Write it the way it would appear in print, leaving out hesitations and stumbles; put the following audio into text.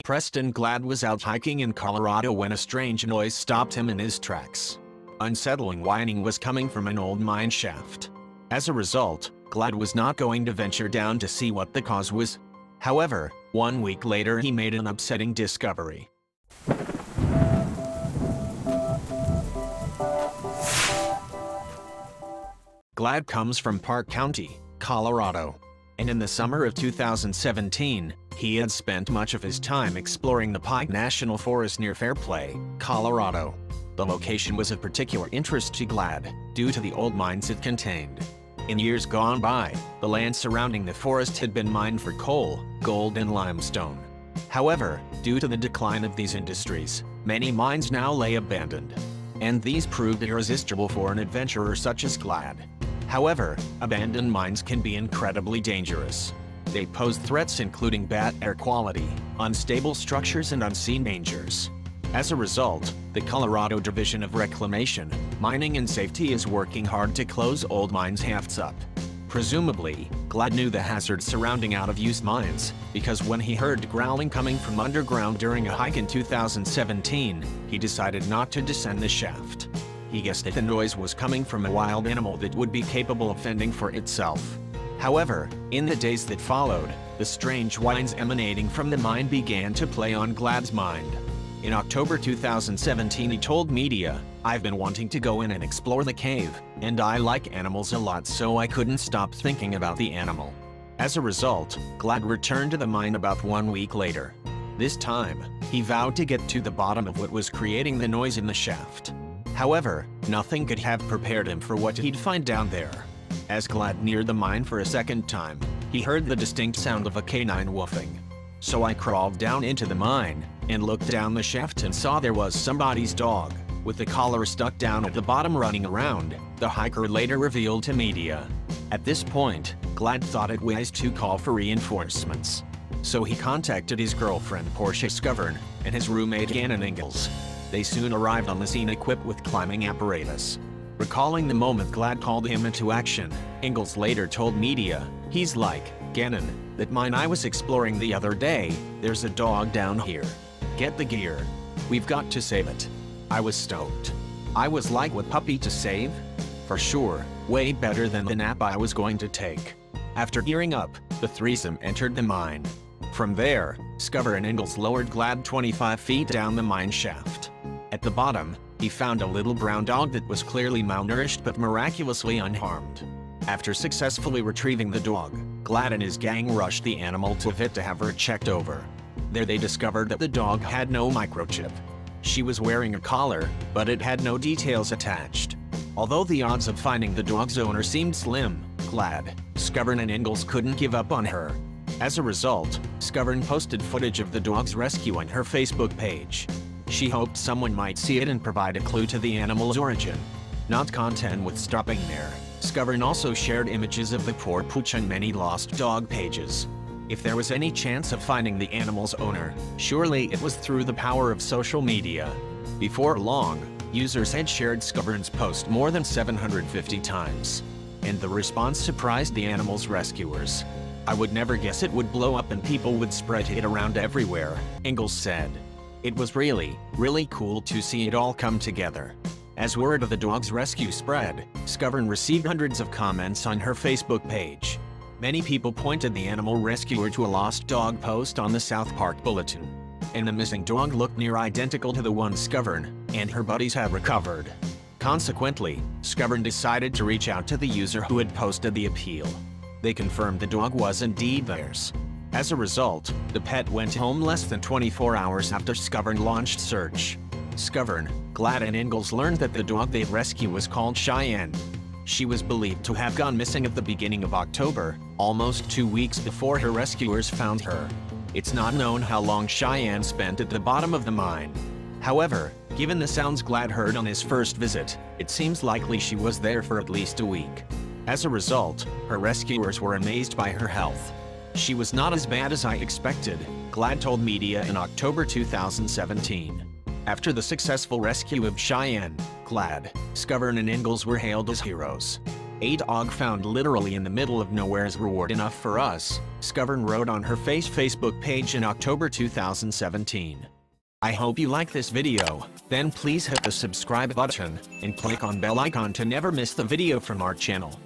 Preston Glad was out hiking in Colorado when a strange noise stopped him in his tracks. Unsettling whining was coming from an old mine shaft. As a result, Glad was not going to venture down to see what the cause was. However, 1 week later he made an upsetting discovery. Glad comes from Park County, Colorado. And in the summer of 2017, he had spent much of his time exploring the Pike National Forest near Fairplay, Colorado. The location was of particular interest to Glad, due to the old mines it contained. In years gone by, the land surrounding the forest had been mined for coal, gold and limestone. However, due to the decline of these industries, many mines now lay abandoned. And these proved irresistible for an adventurer such as Glad. However, abandoned mines can be incredibly dangerous. They pose threats including bad air quality, unstable structures and unseen dangers. As a result, the Colorado Division of Reclamation, Mining and Safety is working hard to close old mine shafts up. Presumably, Glad knew the hazards surrounding out-of-use mines, because when he heard growling coming from underground during a hike in 2017, he decided not to descend the shaft. He guessed that the noise was coming from a wild animal that would be capable of fending for itself. However, in the days that followed, the strange whines emanating from the mine began to play on Glad's mind. In October 2017 he told media, "I've been wanting to go in and explore the cave, and I like animals a lot, so I couldn't stop thinking about the animal." As a result, Glad returned to the mine about 1 week later. This time, he vowed to get to the bottom of what was creating the noise in the shaft. However, nothing could have prepared him for what he'd find down there. As Glad neared the mine for a second time, he heard the distinct sound of a canine woofing. "So I crawled down into the mine, and looked down the shaft and saw there was somebody's dog, with the collar stuck down at the bottom running around," the hiker later revealed to media. At this point, Glad thought it wise to call for reinforcements. So he contacted his girlfriend Portia Scovern, and his roommate Gannon Ingalls. They soon arrived on the scene equipped with climbing apparatus. Recalling the moment Glad called him into action, Ingalls later told media, "He's like, Gannon, that mine I was exploring the other day, there's a dog down here. Get the gear. We've got to save it." I was stoked. I was like, what puppy to save? For sure, way better than the nap I was going to take. After gearing up, the threesome entered the mine. From there, Scover and Ingalls lowered Glad 25 feet down the mine shaft. At the bottom, he found a little brown dog that was clearly malnourished but miraculously unharmed. After successfully retrieving the dog, Glad and his gang rushed the animal to a vet to have her checked over. There they discovered that the dog had no microchip. She was wearing a collar, but it had no details attached. Although the odds of finding the dog's owner seemed slim, Glad, Scovern and Ingalls couldn't give up on her. As a result, Scovern posted footage of the dog's rescue on her Facebook page. She hoped someone might see it and provide a clue to the animal's origin. Not content with stopping there, Scovern also shared images of the poor pooch on many lost dog pages. If there was any chance of finding the animal's owner, surely it was through the power of social media. Before long, users had shared Scovern's post more than 750 times. And the response surprised the animal's rescuers. "I would never guess it would blow up and people would spread it around everywhere," Ingalls said. "It was really cool to see it all come together." As word of the dog's rescue spread, Scovern received hundreds of comments on her Facebook page. Many people pointed the animal rescuer to a lost dog post on the South Park Bulletin. And the missing dog looked near identical to the one Scovern and her buddies had recovered. Consequently, Scovern decided to reach out to the user who had posted the appeal. They confirmed the dog was indeed theirs. As a result, the pet went home less than 24 hours after Scovern launched search. Scovern, Glad and Ingalls learned that the dog they'd rescued was called Cheyenne. She was believed to have gone missing at the beginning of October, almost 2 weeks before her rescuers found her. It's not known how long Cheyenne spent at the bottom of the mine. However, given the sounds Glad heard on his first visit, it seems likely she was there for at least a week. As a result, her rescuers were amazed by her health. "She was not as bad as I expected," Glad told media in October 2017. After the successful rescue of Cheyenne, Glad, Scovern and Ingalls were hailed as heroes. A dog found literally in the middle of nowhere is reward enough for us, Skovern wrote on her Facebook page in October 2017. I hope you like this video, then please hit the subscribe button, and click on bell icon to never miss the video from our channel.